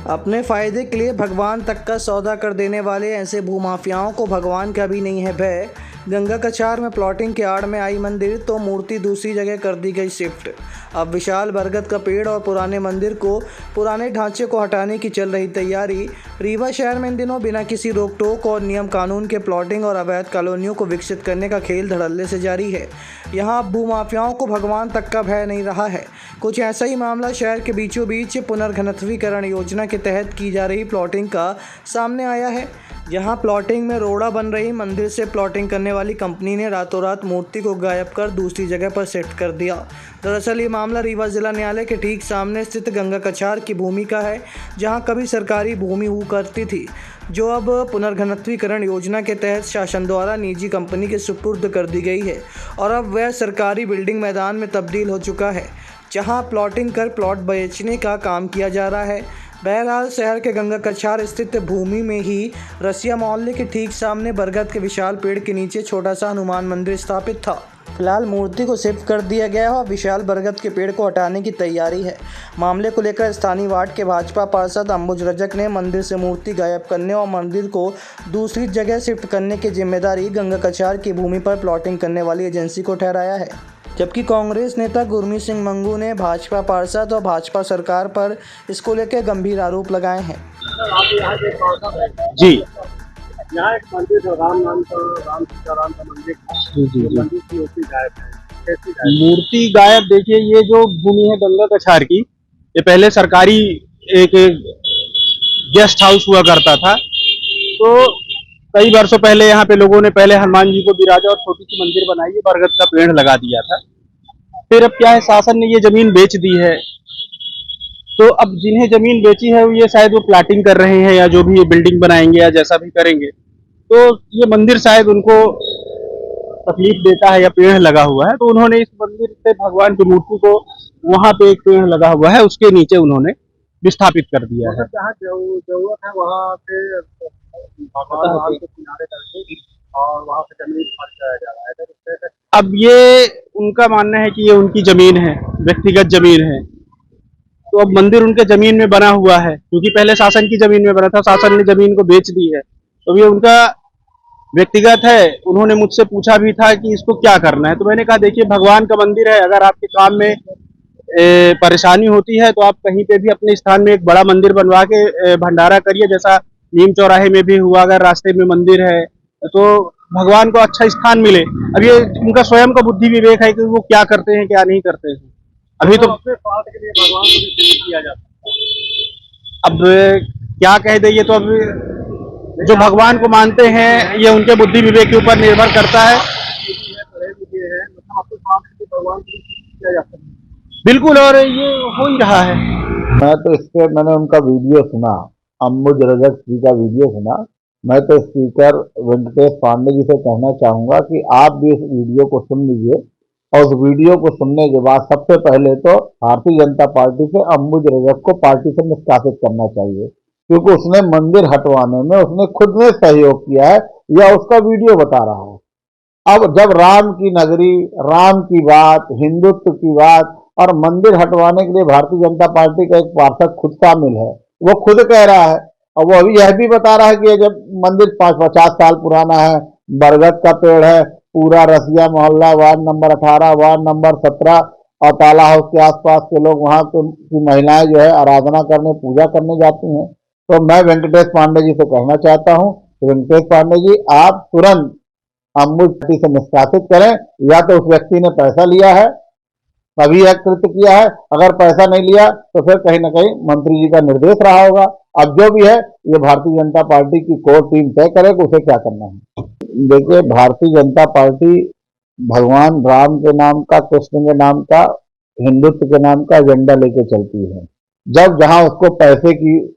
अपने फायदे के लिए भगवान तक का सौदा कर देने वाले ऐसे भूमाफियाओं को भगवान का भी नहीं है भय। गंगा कछार में प्लॉटिंग के आड़ में आई मंदिर तो मूर्ति दूसरी जगह कर दी गई शिफ्ट। अब विशाल बरगद का पेड़ और पुराने मंदिर को पुराने ढांचे को हटाने की चल रही तैयारी। रीवा शहर में इन दिनों बिना किसी रोक टोक और नियम कानून के प्लॉटिंग और अवैध कॉलोनियों को विकसित करने का खेल धड़ल्ले से जारी है। यहाँ अब भूमाफियाओं को भगवान तक का भय नहीं रहा है। कुछ ऐसा ही मामला शहर के बीचों बीच पुनर्घनत्वीकरण योजना के तहत की जा रही प्लॉटिंग का सामने आया है। यहाँ प्लॉटिंग में रोड़ा बन रही मंदिर से प्लॉटिंग करने वाली कंपनी ने रातों रात मूर्ति को गायब कर दूसरी जगह पर शिफ्ट कर दिया। दरअसल ये मामला रीवा जिला न्यायालय के ठीक सामने स्थित गंगा कछार की भूमि का है, जहाँ कभी सरकारी भूमि हुआ करती थी, जो अब पुनर्घनत्वीकरण योजना के तहत शासन द्वारा निजी कंपनी के सुपुर्द कर दी गई है और अब वह सरकारी बिल्डिंग मैदान में तब्दील हो चुका है, जहाँ प्लॉटिंग कर प्लॉट बेचने का काम किया जा रहा है। बहरहाल शहर के गंगा कछार स्थित भूमि में ही रसिया मोहल्ले के ठीक सामने बरगद के विशाल पेड़ के नीचे छोटा सा हनुमान मंदिर स्थापित था। फिलहाल मूर्ति को शिफ्ट कर दिया गया है और विशाल बरगद के पेड़ को हटाने की तैयारी है। मामले को लेकर स्थानीय वार्ड के भाजपा पार्षद अंबुज रजक ने मंदिर से मूर्ति गायब करने और मंदिर को दूसरी जगह शिफ्ट करने की जिम्मेदारी गंगा कछार की भूमि पर प्लॉटिंग करने वाली एजेंसी को ठहराया है। जबकि कांग्रेस नेता गुरमीत सिंह मंगू ने भाजपा पार्षद और भाजपा सरकार पर इसको लेकर गंभीर आरोप लगाए हैं। जी, यहाँ एक मंदिर है, राम सीताराम का मंदिर मंदिर की मूर्ति गायब है। कैसी गायब? मूर्ति गायब। देखिए, ये जो भूमि है गंगा कछार की, ये पहले सरकारी एक गेस्ट हाउस हुआ करता था। तो कई वर्षों पहले यहाँ पे लोगों ने पहले हनुमान जी को विराजा और छोटी सी मंदिर बनाई है, बरगद का पेड़ लगा दिया था। फिर अब क्या है, शासन ने ये जमीन बेच दी है। तो अब जिन्हें जमीन बेची है ये शायद वो प्लाटिंग कर रहे हैं या जो भी ये बिल्डिंग बनाएंगे या जैसा भी करेंगे, तो ये मंदिर शायद उनको तकलीफ देता है या पेड़ लगा हुआ है। तो उन्होंने इस मंदिर से भगवान की मूर्ति को, वहां पे एक पेड़ लगा हुआ है उसके नीचे उन्होंने विस्थापित कर दिया है। जहाँ जरूरत है वहाँ पे भगवान के किनारे करके और वहाँ पे जमीन खर्च कराया जा रहा है। अब ये उनका मानना है कि ये उनकी जमीन है, व्यक्तिगत जमीन है। तो अब मंदिर उनके जमीन में बना हुआ है, क्योंकि पहले शासन की जमीन में बना था, शासन ने जमीन को बेच दी है। तो ये उनका व्यक्तिगत है। उन्होंने मुझसे पूछा भी था कि इसको क्या करना है, तो मैंने कहा देखिए, भगवान का मंदिर है, अगर आपके काम में परेशानी होती है तो आप कहीं पे भी अपने स्थान में एक बड़ा मंदिर बनवा के भंडारा करिए, जैसा नीम चौराहे में भी हुआ। अगर रास्ते में मंदिर है तो भगवान को अच्छा स्थान मिले। अब ये उनका स्वयं का बुद्धि विवेक है कि वो क्या करते हैं क्या नहीं करते हैं। अभी तो अपने स्वार्थ के लिए भगवान को भी किया जाता है। अब क्या कह दे, ये तो अब जो भगवान को मानते हैं ये उनके बुद्धि विवेक के ऊपर निर्भर करता है। अपने स्वार्थ के लिए भगवान को किया जाता है। बिल्कुल, और ये हो ही रहा है। मैं तो इसके मैंने उनका वीडियो सुना, अंबुज रजक जी का वीडियो सुना। मैं तो स्पीकर वेंकटेश पांडे जी से कहना चाहूंगा कि आप भी इस वीडियो को सुन लीजिए और उस वीडियो को सुनने के बाद सबसे पहले तो भारतीय जनता पार्टी से अंबुज रजक को पार्टी से निष्कासित करना चाहिए, क्योंकि उसने मंदिर हटवाने में उसने खुद ने सहयोग किया है या उसका वीडियो बता रहा है। अब जब राम की नगरी, राम की बात, हिंदुत्व की बात और मंदिर हटवाने के लिए भारतीय जनता पार्टी का एक पार्षद खुद शामिल है, वो खुद कह रहा है और वो अभी यह भी बता रहा है कि जब मंदिर 50 साल पुराना है, बरगद का पेड़ है, पूरा रसिया मोहल्ला वार्ड नंबर 18, वार्ड नंबर 17 और ताला हाउस के आसपास के लोग, वहां की महिलाएं जो है आराधना करने, पूजा करने जाती हैं। तो मैं वेंकटेश पांडे जी से कहना चाहता हूँ, वेंकटेश पांडे जी, आप तुरंत अंबुज पार्टी से निष्कासित करें। या तो उस व्यक्ति ने पैसा लिया है तभी यह कृत्य किया है, अगर पैसा नहीं लिया तो फिर कहीं ना कहीं मंत्री जी का निर्देश रहा होगा। अब जो भी है ये भारतीय जनता पार्टी की कोर टीम तय करे कि उसे क्या करना है। देखिए, भारतीय जनता पार्टी भगवान राम के नाम का, कृष्ण के नाम का, हिंदुत्व के नाम का एजेंडा लेके चलती है। जब जहां उसको पैसे की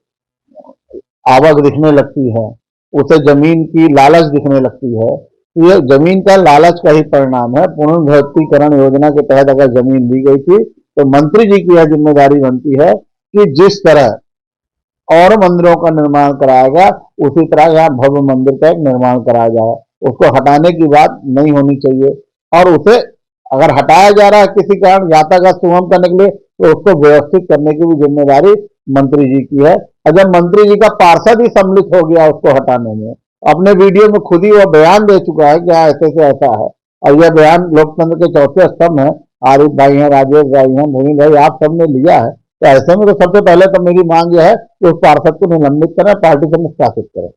आवक दिखने लगती है, उसे जमीन की लालच दिखने लगती है, ये जमीन का लालच का ही परिणाम है। पुनर्भौतिकीकरण योजना के तहत अगर जमीन दी गई थी तो मंत्री जी की यह जिम्मेदारी बनती है कि जिस तरह और मंदिरों का निर्माण कराया गया उसी तरह यहाँ भव्य मंदिर का एक निर्माण कराया जाए। उसको हटाने की बात नहीं होनी चाहिए, और उसे अगर हटाया जा रहा है किसी कारण यातायात सुगम करने के लिए तो उसको व्यवस्थित करने की भी जिम्मेदारी मंत्री जी की है। और जब मंत्री जी का पार्षद ही सम्मिलित हो गया उसको हटाने में, अपने वीडियो में खुद ही वो बयान दे चुका है कि ऐसे से ऐसा है, और यह बयान लोकतंत्र के चौथे स्तंभ है, आरिफ भाई हैं, राजेश भाई हैं, मोहिन भाई, आप सबने लिया है, तो ऐसे में तो सबसे पहले तो मेरी मांग यह है कि उस पार्षद को निलंबित करें, पार्टी से निष्कासित करें।